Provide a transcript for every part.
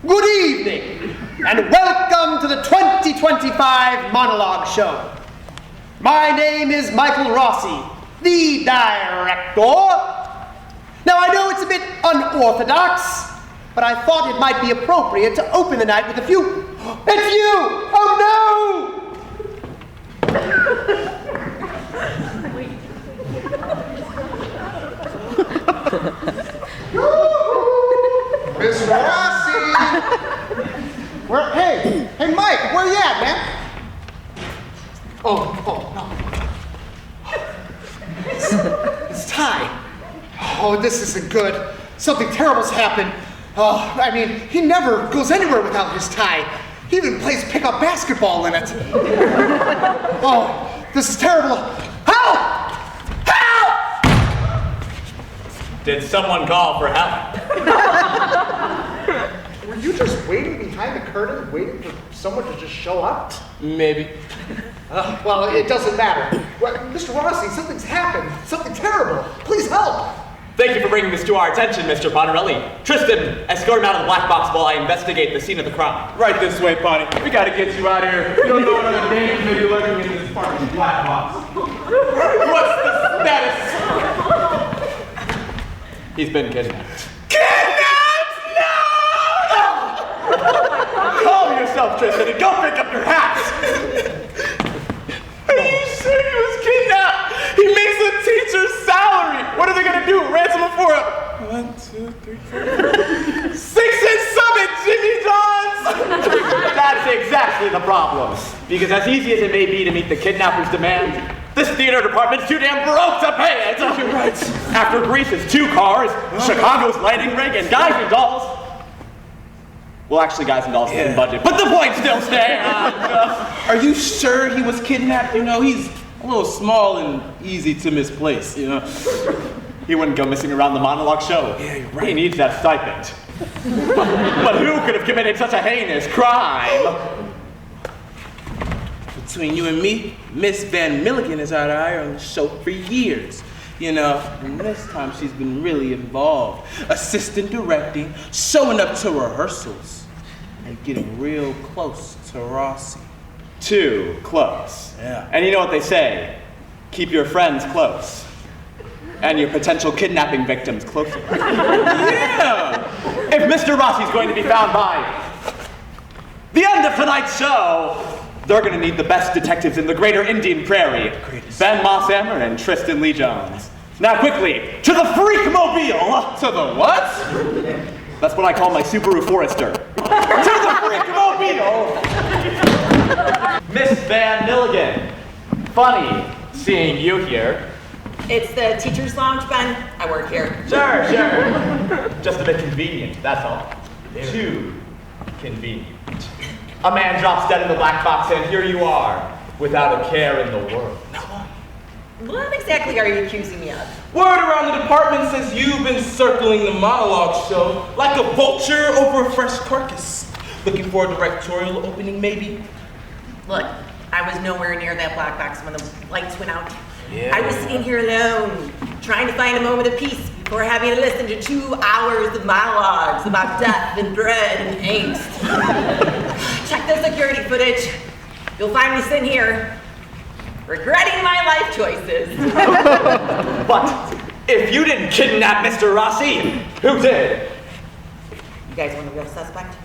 Good evening, and welcome to the 2025 Monologue Show. My name is Michael Rossi, the director. Now, I know it's a bit unorthodox, but I thought it might be appropriate to open the night with a few... It's you! Oh, no! Miss Rossi! Hey, Mike, where you at, man? Oh, no. It's Ty. Oh, this isn't good. Something terrible's happened. He never goes anywhere without his tie. He even plays pickup basketball in it. Oh, this is terrible. Help! Help! Did someone call for help? Were you just waiting behind the curtain, waiting for someone to just show up? Maybe. Well, it doesn't matter. Well, Mr. Rossi, something's happened. Something terrible. Please help. Thank you for bringing this to our attention, Mr. Bonarelli. Tristan, escort him out of the black box while I investigate the scene of the crime. Right this way, Bonnie. We gotta get you out of here. You don't know what other dangers may be lurking in this parking black box. What's the status? He's been kidnapped. Kidnapped? No! Calm yourself, Tristan, and go pick up your hats! Are you sure he was kidnapped? He makes a teacher's salary. What are they gonna do? Ransom him for a 1, 2, 3, 4, 6-inch summit, Jimmy John's! That's exactly the problem. Because as easy as it may be to meet the kidnapper's demands, this theater department's too damn broke to pay it. You're right. After Greece's 2 cars, Chicago's lighting rig, and Guys and Dolls. Well, actually, Guys and Dolls didn't budget, but the point still stands. Are you sure he was kidnapped? You know, he's a little small and easy to misplace, you know? He wouldn't go missing around the monologue show. Yeah, you're right. He needs that stipend. But who could have committed such a heinous crime? Between you and me, Miss Van Milliken has had her eye on the show for years. You know, and this time she's been really involved. Assistant directing, showing up to rehearsals, and getting real close to Rossi. Too close. Yeah. And you know what they say, keep your friends close. And your potential kidnapping victims closer. Yeah! If Mr. Rossi's going to be found by the end of tonight's show, they're going to need the best detectives in the greater Indian Prairie. Ben Mosshammer and Tristan Lee Jones. Now quickly, to the Freakmobile! To the what? That's what I call my Subaru Forester. To the Freakmobile! Miss Van Milligan. Funny seeing you here. It's the teacher's lounge, Ben. I work here. Sure. Just a bit convenient, that's all. Too convenient. A man drops dead in the black box and here you are, without a care in the world. What exactly are you accusing me of? Word around the department says you've been circling the monologue show like a vulture over a fresh carcass. Looking for a directorial opening, maybe? Look, I was nowhere near that black box when the lights went out. Yeah. I was sitting here alone, trying to find a moment of peace before having to listen to 2 hours of monologues about death and dread and angst. Check the security footage. You'll find me sitting here, regretting my life choices. But if you didn't kidnap Mr. Rossi, who did? You guys want the real suspect?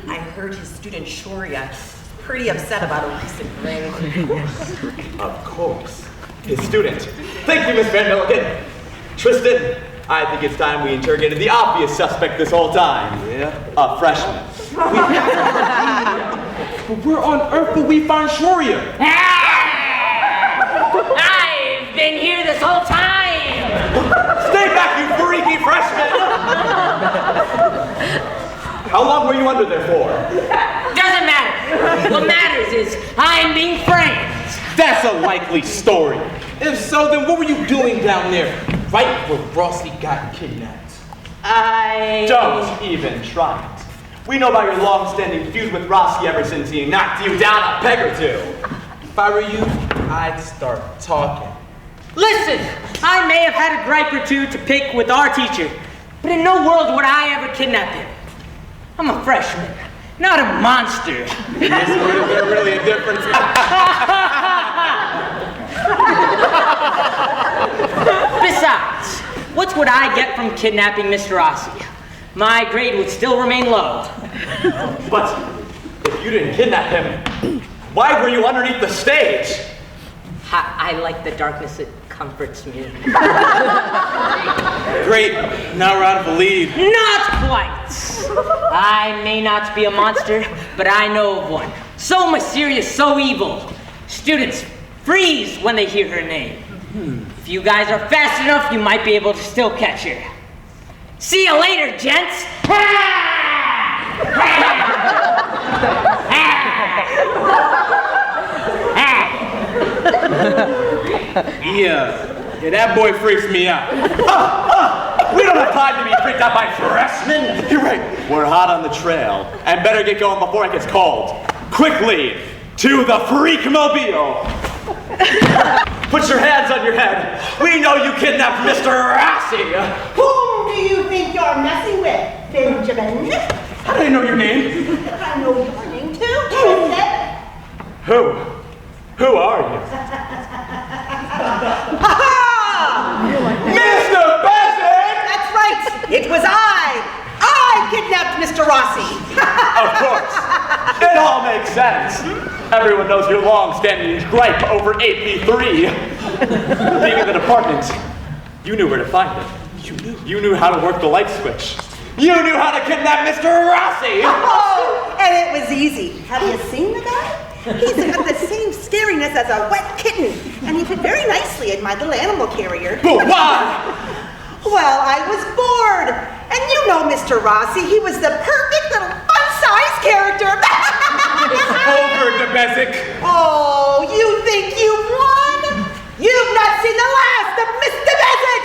I heard his student Shoria is pretty upset about a recent ring. Of course. His student. Thank you, Miss Van Milliken. Tristan, I think it's time we interrogated the obvious suspect this whole time. Yeah. A freshman. But where on earth will we find Shoria? I've been here this whole time! Stay back, you freaky freshman! How long were you under there for? Doesn't matter. What matters is I'm being framed. That's a likely story. If so, then what were you doing down there? Right where Rossi got kidnapped. Don't even try it. We know about your long-standing feud with Rossi ever since he knocked you down a peg or 2. If I were you, I'd start talking. Listen, I may have had a gripe or 2 to pick with our teacher, but in no world would I ever kidnap him. I'm a freshman, not a monster. Is there really a difference? Besides, what would I get from kidnapping Mr. Rossi? My grade would still remain low. But if you didn't kidnap him, why were you underneath the stage? I like the darkness, it comforts me. Great, now we're out of the lead. Not quite. I may not be a monster, but I know of one. So mysterious, so evil. Students freeze when they hear her name. If you guys are fast enough, you might be able to still catch her. See you later, gents. Yeah, that boy freaks me out. We don't have time to be freaked out by freshmen. You're right. We're hot on the trail and better get going before it gets cold. Quickly, to the Freakmobile. Put your hands on your head. We know you kidnapped Mr. Rossi. Whom do you think you're messing with, Benjamin? How do I know your name? I know your name too, Tristan. Who are you? Mr. Bassett! That's right. It was I. I kidnapped Mr. Rossi. Of course. It all makes sense. Everyone knows your long-standing gripe over AP3. Being in the department, you knew where to find it. You knew how to work the light switch. You knew how to kidnap Mr. Rossi. Oh, and it was easy. Have you seen the guy? He's got the same scariness as a wet kitten, and he fit very nicely in my little animal carrier. But why? Well, I was bored. And you know Mr. Rossi, he was the perfect little fun-sized character. Over, Debezic. Oh, you think you've won? You've not seen the last of Mr. Basic.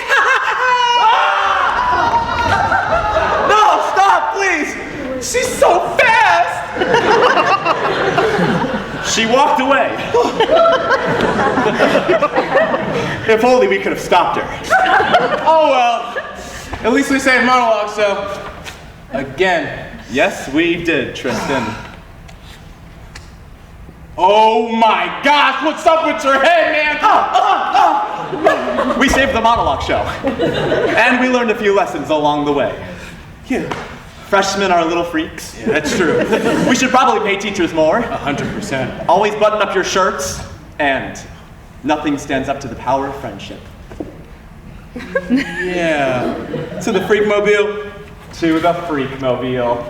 No, stop, please. She's so fast. She walked away. If only we could have stopped her. Oh well, at least we saved monologue, so again. Yes, we did, Tristan. Oh my gosh, what's up with your head, man? We saved the monologue show. And we learned a few lessons along the way. Yeah. Freshmen are little freaks. Yeah, that's true. We should probably pay teachers more. 100%. Always button up your shirts. And nothing stands up to the power of friendship. Yeah. To the Freakmobile. To the Freakmobile.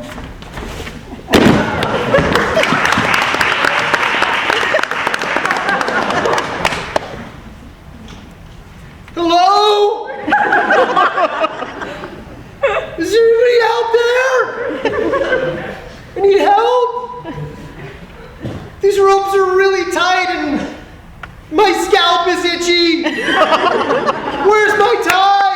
Hello? Is there anybody out there? I need help? These ropes are really tight and my scalp is itchy. Where's my tie?